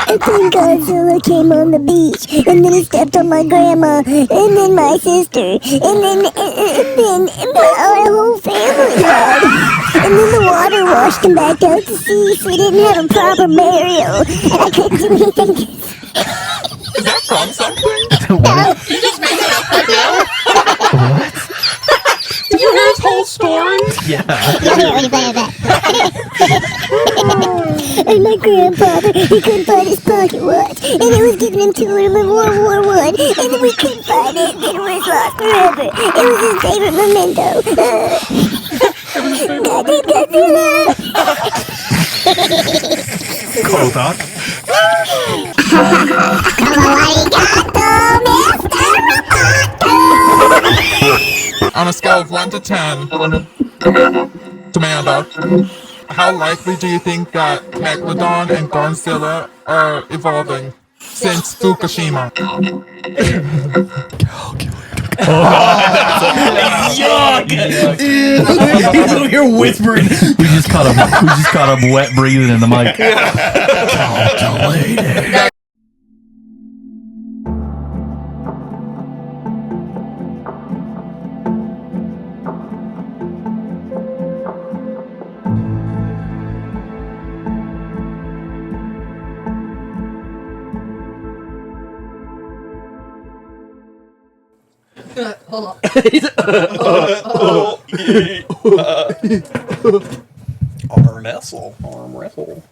And then Godzilla came on the beach, and then he stepped on my grandma, and then my sister, and then our whole family died. And then the water washed him back out to sea, so we didn't have a proper burial, and I couldn't do anything. Is that from something? Did you hear his whole story? Yeah. Yeah, here, let me play it back. And my grandfather, he couldn't find his pocket watch, and it was given him to him in World War I, and then we couldn't find it, and it was lost forever. It was his favorite memento. Godzilla! Kodak. On a scale of 1 to 10, Commander, how likely do you think that Megalodon and Godzilla are evolving since Fukushima? Yuck! He's over here whispering. We just caught him wet breathing in the mic. Calculated. Hold on. Arm wrestle.